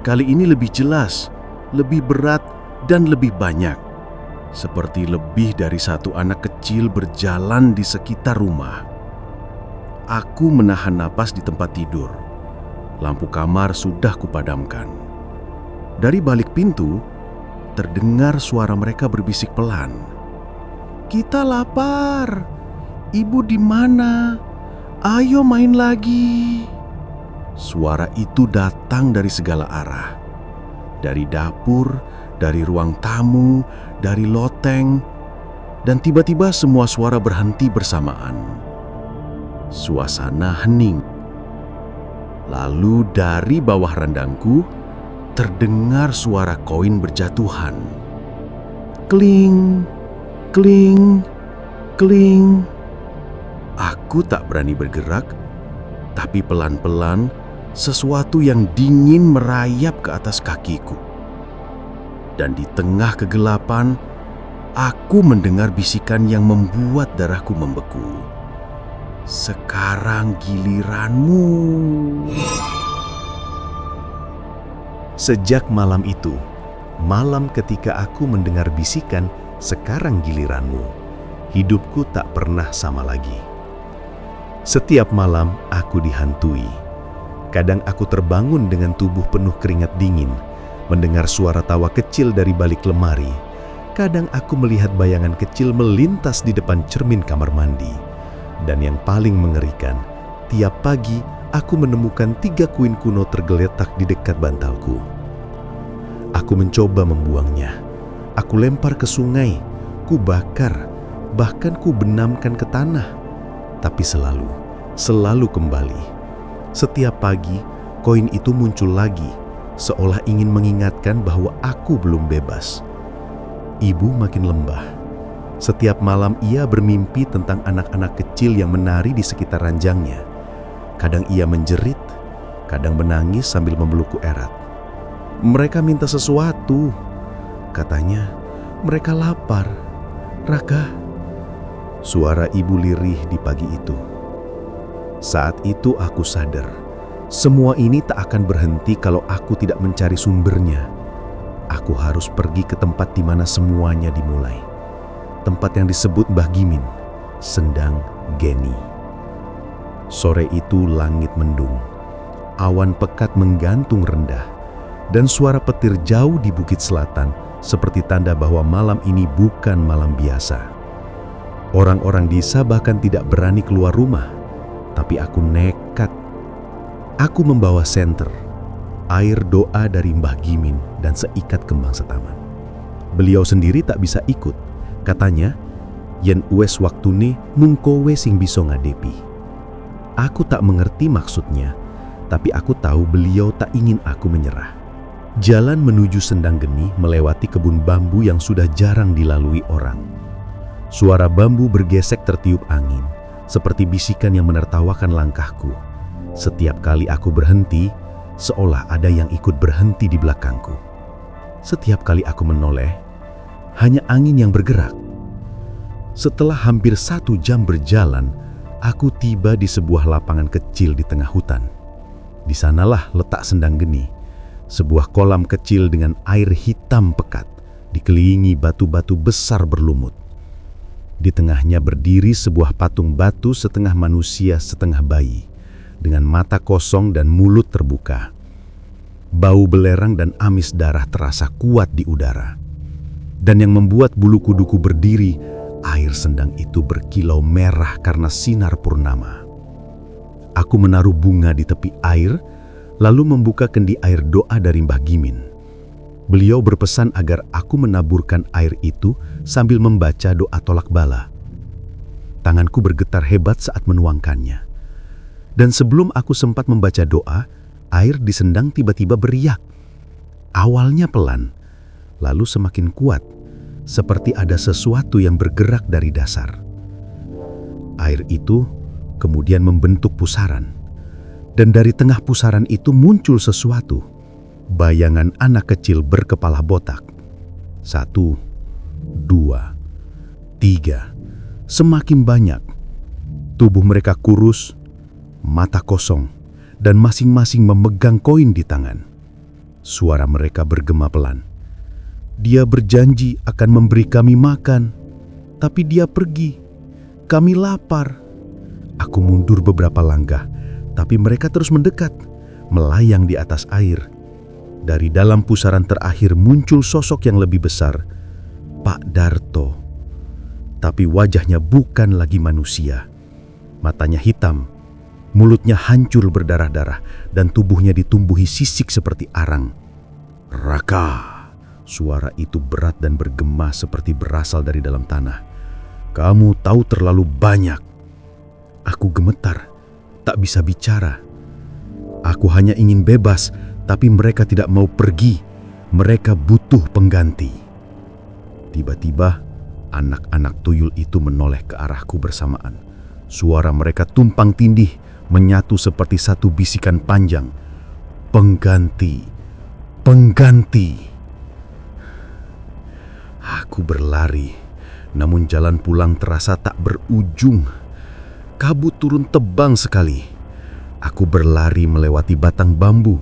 Kali ini lebih jelas, lebih berat, dan lebih banyak. Seperti lebih dari 1 anak kecil berjalan di sekitar rumah. Aku menahan napas di tempat tidur. Lampu kamar sudah kupadamkan. Dari balik pintu, terdengar suara mereka berbisik pelan. "Kita lapar. Ibu di mana? Ayo main lagi." Suara itu datang dari segala arah. Dari dapur, dari ruang tamu, dari loteng, dan tiba-tiba semua suara berhenti bersamaan. Suasana hening. Lalu dari bawah randangku terdengar suara koin berjatuhan. Kling, kling, kling. Aku tak berani bergerak, tapi pelan-pelan sesuatu yang dingin merayap ke atas kakiku. Dan di tengah kegelapan, aku mendengar bisikan yang membuat darahku membeku. "Sekarang giliranmu." Sejak malam itu, malam ketika aku mendengar bisikan, "Sekarang giliranmu," hidupku tak pernah sama lagi. Setiap malam aku dihantui. Kadang aku terbangun dengan tubuh penuh keringat dingin, mendengar suara tawa kecil dari balik lemari. Kadang aku melihat bayangan kecil melintas di depan cermin kamar mandi. Dan yang paling mengerikan, tiap pagi aku menemukan 3 koin kuno tergeletak di dekat bantalku. Aku mencoba membuangnya. Aku lempar ke sungai, ku bakar, bahkan ku benamkan ke tanah. Tapi selalu kembali. Setiap pagi, koin itu muncul lagi, seolah ingin mengingatkan bahwa aku belum bebas. Ibu makin lembah. Setiap malam ia bermimpi tentang anak-anak kecil yang menari di sekitar ranjangnya. Kadang ia menjerit, kadang menangis sambil memelukku erat. "Mereka minta sesuatu," katanya. "Mereka lapar. Raka." Suara ibu lirih di pagi itu. Saat itu aku sadar, semua ini tak akan berhenti kalau aku tidak mencari sumbernya. Aku harus pergi ke tempat di mana semuanya dimulai. Tempat yang disebut Mbah Gimin, Sendang Geni. Sore itu langit mendung. Awan pekat menggantung rendah. Dan suara petir jauh di bukit selatan seperti tanda bahwa malam ini bukan malam biasa. Orang-orang desa bahkan tidak berani keluar rumah. Tapi aku nekat. Aku membawa senter, air doa dari Mbah Gimin dan seikat kembang setaman. Beliau sendiri tak bisa ikut. Katanya, "Yen wes waktune mung kowe sing bisa ngadepi." Aku tak mengerti maksudnya, tapi aku tahu beliau tak ingin aku menyerah. Jalan menuju Sendang Geni melewati kebun bambu yang sudah jarang dilalui orang. Suara bambu bergesek tertiup angin, seperti bisikan yang menertawakan langkahku. Setiap kali aku berhenti, seolah ada yang ikut berhenti di belakangku. Setiap kali aku menoleh, hanya angin yang bergerak. Setelah hampir 1 jam berjalan, aku tiba di sebuah lapangan kecil di tengah hutan. Di sanalah letak Sendang Geni, sebuah kolam kecil dengan air hitam pekat, dikelilingi batu-batu besar berlumut. Di tengahnya berdiri sebuah patung batu setengah manusia setengah bayi, dengan mata kosong dan mulut terbuka. Bau belerang dan amis darah terasa kuat di udara. Dan yang membuat bulu kuduku berdiri, air sendang itu berkilau merah karena sinar purnama. Aku menaruh bunga di tepi air, lalu membuka kendi air doa dari Mbah Gimin. Beliau berpesan agar aku menaburkan air itu sambil membaca doa tolak bala. Tanganku bergetar hebat saat menuangkannya. Dan sebelum aku sempat membaca doa, air di sendang tiba-tiba beriak. Awalnya pelan, lalu semakin kuat, seperti ada sesuatu yang bergerak dari dasar. Air itu kemudian membentuk pusaran. Dan dari tengah pusaran itu muncul sesuatu. Bayangan anak kecil berkepala botak. 1, 2, 3. Semakin banyak. Tubuh mereka kurus, mata kosong, dan masing-masing memegang koin di tangan. Suara mereka bergema pelan. Dia berjanji akan memberi kami makan, tapi dia pergi. Kami lapar. Aku mundur beberapa langkah, tapi mereka terus mendekat, melayang di atas air. Dari dalam pusaran terakhir muncul sosok yang lebih besar, Pak Darto. Tapi wajahnya bukan lagi manusia. Matanya hitam, mulutnya hancur berdarah-darah, dan tubuhnya ditumbuhi sisik seperti arang. Raka! Suara itu berat dan bergema seperti berasal dari dalam tanah. Kamu tahu terlalu banyak. Aku gemetar, tak bisa bicara. Aku hanya ingin bebas, tapi mereka tidak mau pergi. Mereka butuh pengganti. Tiba-tiba, anak-anak tuyul itu menoleh ke arahku bersamaan. Suara mereka tumpang tindih, menyatu seperti satu bisikan panjang. Pengganti, pengganti. Aku berlari, namun jalan pulang terasa tak berujung. Kabut turun tebang sekali. Aku berlari melewati batang bambu,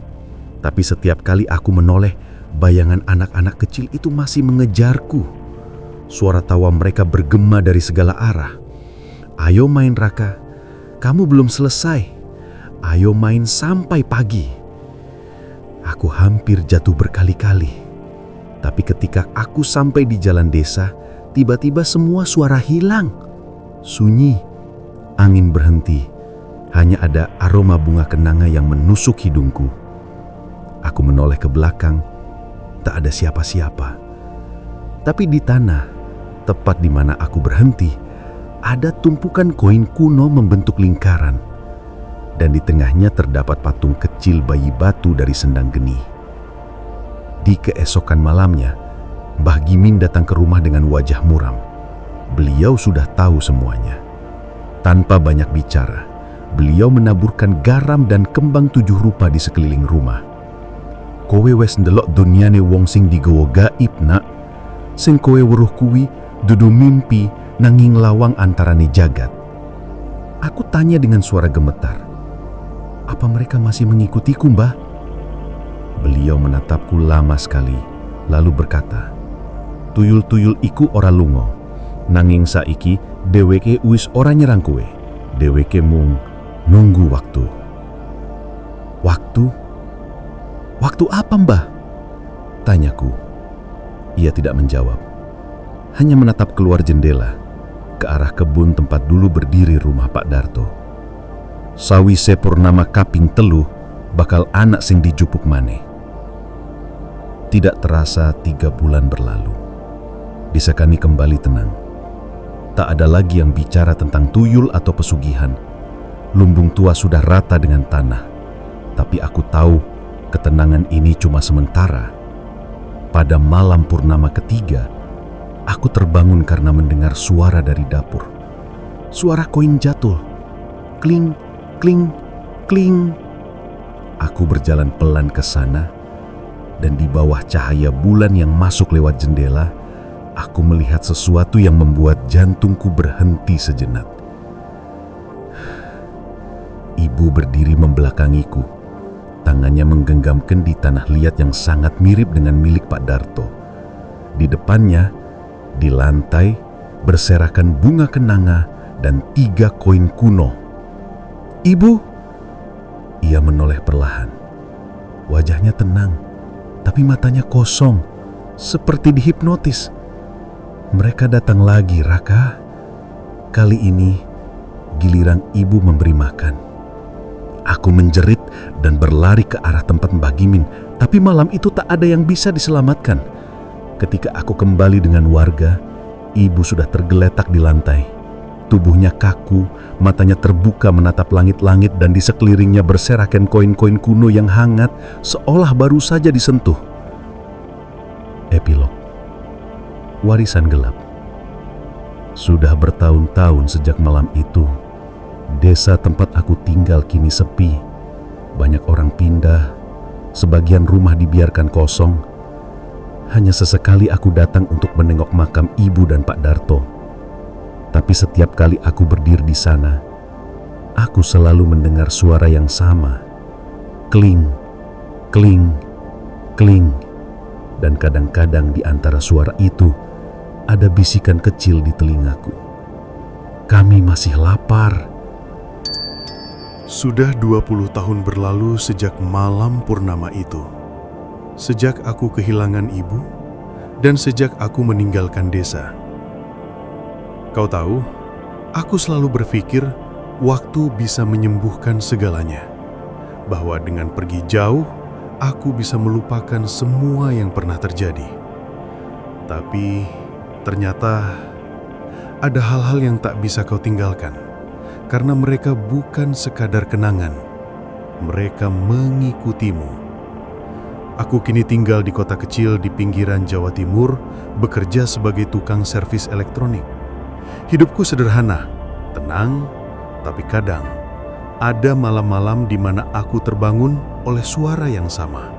tapi setiap kali aku menoleh, bayangan anak-anak kecil itu masih mengejarku. Suara tawa mereka bergema dari segala arah. Ayo main Raka, kamu belum selesai. Ayo main sampai pagi. Aku hampir jatuh berkali-kali. Tapi ketika aku sampai di jalan desa, tiba-tiba semua suara hilang. Sunyi, angin berhenti. Hanya ada aroma bunga kenanga yang menusuk hidungku. Aku menoleh ke belakang, tak ada siapa-siapa. Tapi di tanah, tepat di mana aku berhenti, ada tumpukan koin kuno membentuk lingkaran. Dan di tengahnya terdapat patung kecil bayi batu dari sendang geni. Di keesokan malamnya, Mbah Gimin datang ke rumah dengan wajah muram. Beliau sudah tahu semuanya. Tanpa banyak bicara, beliau menaburkan garam dan kembang 7 rupa di sekeliling rumah. Kowe wes ndelok dunyane wong sing digawa gaib, nak. Sing kowe weruh kuwi dudu mimpi nanging lawang antarane jagat. Aku tanya dengan suara gemetar. Apa mereka masih mengikutiku, Mbah? Beliau menatapku lama sekali, lalu berkata, tuyul-tuyul iku ora lunga, nanging saiki dheweke wis ora nyerang kowe. Dheweke mung nunggu waktu. Waktu? Waktu apa, Mbah? Tanyaku. Ia tidak menjawab, hanya menatap keluar jendela, ke arah kebun tempat dulu berdiri rumah Pak Darto. Sawise purnama kaping 3 bakal anak sing dijupuk maneh. Tidak terasa 3 bulan berlalu. Disekani kembali tenang. Tak ada lagi yang bicara tentang tuyul atau pesugihan. Lumbung tua sudah rata dengan tanah. Tapi aku tahu ketenangan ini cuma sementara. Pada malam purnama ketiga, aku terbangun karena mendengar suara dari dapur. Suara koin jatuh. Kling, kling, kling. Aku berjalan pelan ke sana, dan di bawah cahaya bulan yang masuk lewat jendela, aku melihat sesuatu yang membuat jantungku berhenti sejenak. Ibu berdiri membelakangiku. Tangannya menggenggam kendi tanah liat yang sangat mirip dengan milik Pak Darto. Di depannya, di lantai, berserakan bunga kenanga dan 3 koin kuno. "Ibu!" Ia menoleh perlahan. Wajahnya tenang, tapi matanya kosong, seperti dihipnotis. "Mereka datang lagi, Raka. Kali ini, giliran ibu memberi makan." Aku menjerit dan berlari ke arah tempat Mbah Gimin, tapi malam itu tak ada yang bisa diselamatkan. Ketika aku kembali dengan warga, ibu sudah tergeletak di lantai. Tubuhnya kaku, matanya terbuka menatap langit-langit dan di sekelilingnya berserakan koin-koin kuno yang hangat seolah baru saja disentuh. Epilog. Warisan gelap. Sudah bertahun-tahun sejak malam itu, desa tempat aku tinggal kini sepi. Banyak orang pindah, sebagian rumah dibiarkan kosong. Hanya sesekali aku datang untuk menengok makam ibu dan Pak Darto. Tapi setiap kali aku berdiri di sana, aku selalu mendengar suara yang sama. Kling, kling, kling. Dan kadang-kadang di antara suara itu, ada bisikan kecil di telingaku. "Kami masih lapar." Sudah 20 tahun berlalu sejak malam purnama itu. Sejak aku kehilangan ibu, dan sejak aku meninggalkan desa. Kau tahu, aku selalu berpikir waktu bisa menyembuhkan segalanya. Bahwa dengan pergi jauh, aku bisa melupakan semua yang pernah terjadi. Tapi ternyata ada hal-hal yang tak bisa kau tinggalkan, karena mereka bukan sekadar kenangan. Mereka mengikutimu. Aku kini tinggal di kota kecil di pinggiran Jawa Timur, bekerja sebagai tukang servis elektronik. Hidupku sederhana, tenang, tapi kadang ada malam-malam di mana aku terbangun oleh suara yang sama.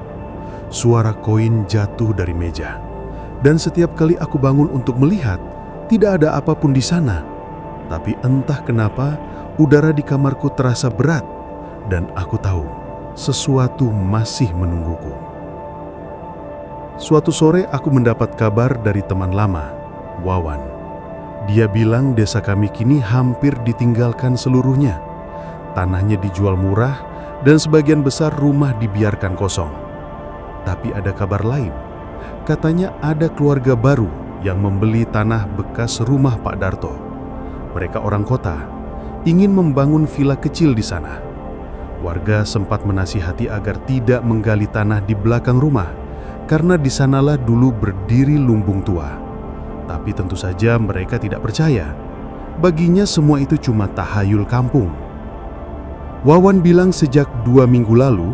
Suara koin jatuh dari meja. Dan setiap kali aku bangun untuk melihat, tidak ada apapun di sana. Tapi entah kenapa, udara di kamarku terasa berat, dan aku tahu sesuatu masih menungguku. Suatu sore aku mendapat kabar dari teman lama, Wawan. Dia bilang desa kami kini hampir ditinggalkan seluruhnya. Tanahnya dijual murah dan sebagian besar rumah dibiarkan kosong. Tapi ada kabar lain. Katanya ada keluarga baru yang membeli tanah bekas rumah Pak Darto. Mereka orang kota, ingin membangun villa kecil di sana. Warga sempat menasihati agar tidak menggali tanah di belakang rumah, karena di sanalah dulu berdiri lumbung tua. Tapi tentu saja mereka tidak percaya. Baginya semua itu cuma tahayul kampung. Wawan bilang sejak 2 minggu lalu,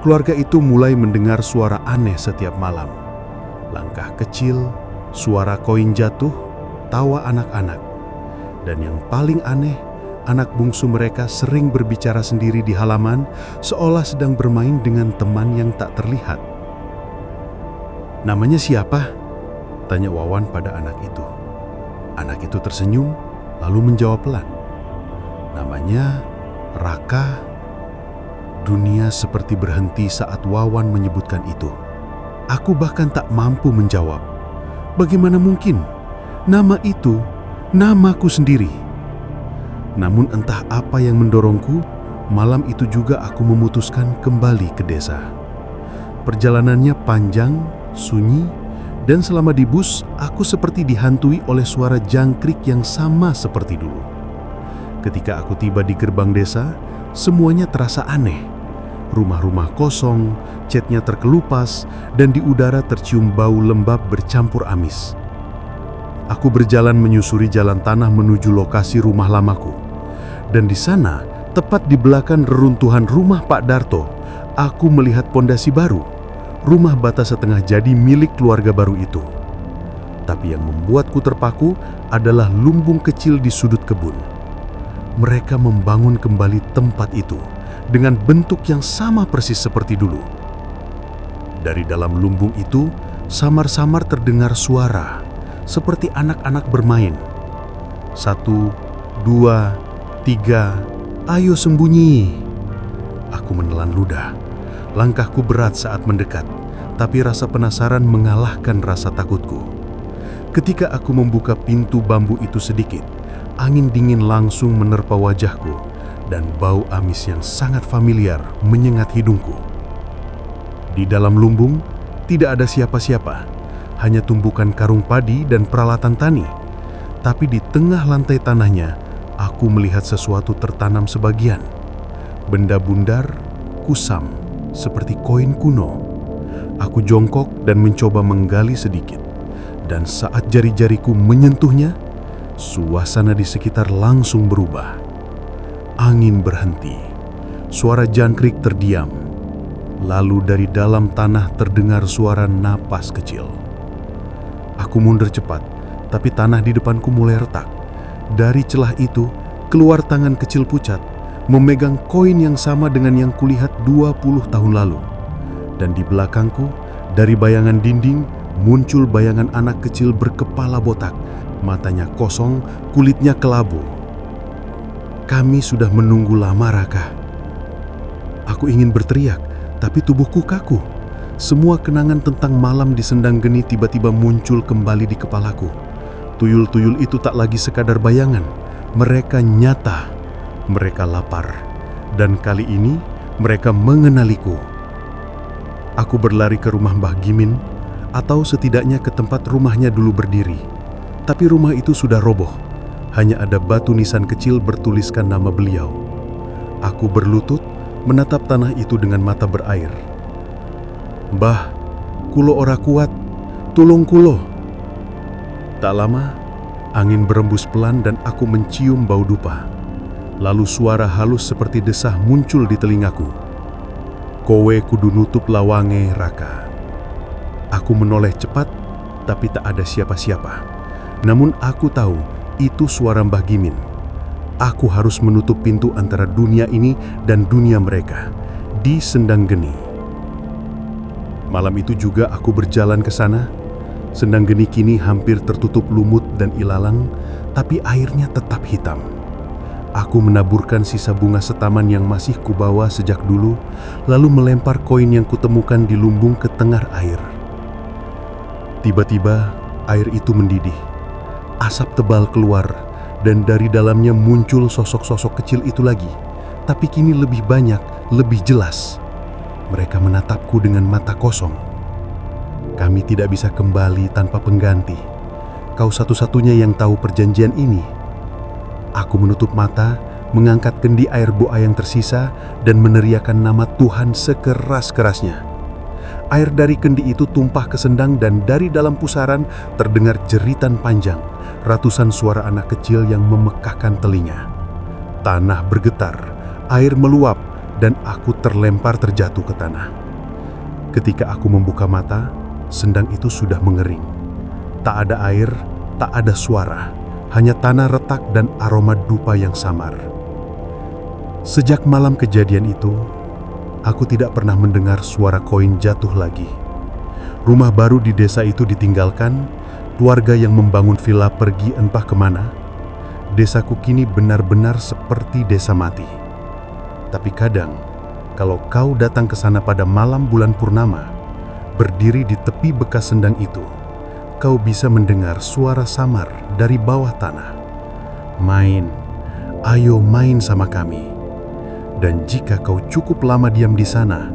keluarga itu mulai mendengar suara aneh setiap malam. Langkah kecil, suara koin jatuh, tawa anak-anak. Dan yang paling aneh, anak bungsu mereka sering berbicara sendiri di halaman, seolah sedang bermain dengan teman yang tak terlihat. "Namanya siapa?" tanya Wawan pada anak itu. Anak itu tersenyum, lalu menjawab pelan. "Namanya Raka." Dunia seperti berhenti saat Wawan menyebutkan itu. Aku bahkan tak mampu menjawab. Bagaimana mungkin? Nama itu, namaku sendiri. Namun entah apa yang mendorongku, malam itu juga aku memutuskan kembali ke desa. Perjalanannya panjang, sunyi, dan selama di bus, aku seperti dihantui oleh suara jangkrik yang sama seperti dulu. Ketika aku tiba di gerbang desa, semuanya terasa aneh. Rumah-rumah kosong, catnya terkelupas, dan di udara tercium bau lembab bercampur amis. Aku berjalan menyusuri jalan tanah menuju lokasi rumah lamaku. Dan di sana, tepat di belakang reruntuhan rumah Pak Darto, aku melihat pondasi baru. Rumah bata setengah jadi milik keluarga baru itu. Tapi yang membuatku terpaku adalah lumbung kecil di sudut kebun. Mereka membangun kembali tempat itu dengan bentuk yang sama persis seperti dulu. Dari dalam lumbung itu, samar-samar terdengar suara, seperti anak-anak bermain. 1, 2, 3, ayo sembunyi. Aku menelan ludah. Langkahku berat saat mendekat, tapi rasa penasaran mengalahkan rasa takutku. Ketika aku membuka pintu bambu itu sedikit, angin dingin langsung menerpa wajahku dan bau amis yang sangat familiar menyengat hidungku. Di dalam lumbung tidak ada siapa-siapa, hanya tumbukan karung padi dan peralatan tani. Tapi di tengah lantai tanahnya, aku melihat sesuatu tertanam sebagian. Benda bundar, kusam, seperti koin kuno. Aku jongkok dan mencoba menggali sedikit. Dan saat jari-jariku menyentuhnya, suasana di sekitar langsung berubah. Angin berhenti, suara jangkrik terdiam. Lalu dari dalam tanah terdengar suara napas kecil. Aku mundur cepat, tapi tanah di depanku mulai retak. Dari celah itu, keluar tangan kecil pucat, memegang koin yang sama dengan yang kulihat 20 tahun lalu. Dan di belakangku, dari bayangan dinding, muncul bayangan anak kecil berkepala botak, matanya kosong, kulitnya kelabu. Kami sudah menunggu lama, Raka. Aku ingin berteriak, tapi tubuhku kaku. Semua kenangan tentang malam di Sendang Geni tiba-tiba muncul kembali di kepalaku. Tuyul-tuyul itu tak lagi sekadar bayangan. Mereka nyata. Mereka lapar. Dan kali ini, mereka mengenaliku. Aku berlari ke rumah Mbah Gimin, atau setidaknya ke tempat rumahnya dulu berdiri. Tapi rumah itu sudah roboh. Hanya ada batu nisan kecil bertuliskan nama beliau. Aku berlutut, menatap tanah itu dengan mata berair. "Mbah, kulo ora kuat, tulung kulo." Tak lama, angin berembus pelan dan aku mencium bau dupa. Lalu suara halus seperti desah muncul di telingaku. "Kowe kudu nutup lawange, Raka." Aku menoleh cepat, tapi tak ada siapa-siapa. Namun aku tahu itu suara Mbah Gimin. Aku harus menutup pintu antara dunia ini dan dunia mereka di Sendang Geni. Malam itu juga aku berjalan ke sana. Sendang Geni kini hampir tertutup lumut dan ilalang, tapi airnya tetap hitam. Aku menaburkan sisa bunga setaman yang masih kubawa sejak dulu, lalu melempar koin yang kutemukan di lumbung ke tengah air. Tiba-tiba, air itu mendidih. Asap tebal keluar, dan dari dalamnya muncul sosok-sosok kecil itu lagi. Tapi kini lebih banyak, lebih jelas. Mereka menatapku dengan mata kosong. Kami tidak bisa kembali tanpa pengganti. Kau satu-satunya yang tahu perjanjian ini. Aku menutup mata, mengangkat kendi air doa yang tersisa, dan meneriakkan nama Tuhan sekeras-kerasnya. Air dari kendi itu tumpah ke sendang dan dari dalam pusaran terdengar jeritan panjang, ratusan suara anak kecil yang memekakkan telinga. Tanah bergetar, air meluap, dan aku terlempar terjatuh ke tanah. Ketika aku membuka mata, sendang itu sudah mengering. Tak ada air, tak ada suara, hanya tanah retak dan aroma dupa yang samar. Sejak malam kejadian itu, aku tidak pernah mendengar suara koin jatuh lagi. Rumah baru di desa itu ditinggalkan, keluarga yang membangun villa pergi entah kemana. Desaku kini benar-benar seperti desa mati. Tapi kadang, kalau kau datang ke sana pada malam bulan purnama, berdiri di tepi bekas sendang itu, kau bisa mendengar suara samar dari bawah tanah. "Main, ayo main sama kami." Dan jika kau cukup lama diam di sana,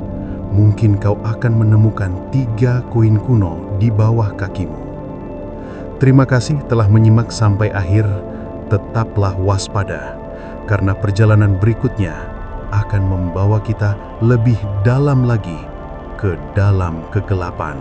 mungkin kau akan menemukan 3 koin kuno di bawah kakimu. Terima kasih telah menyimak sampai akhir. Tetaplah waspada, karena perjalanan berikutnya akan membawa kita lebih dalam lagi ke dalam kegelapan.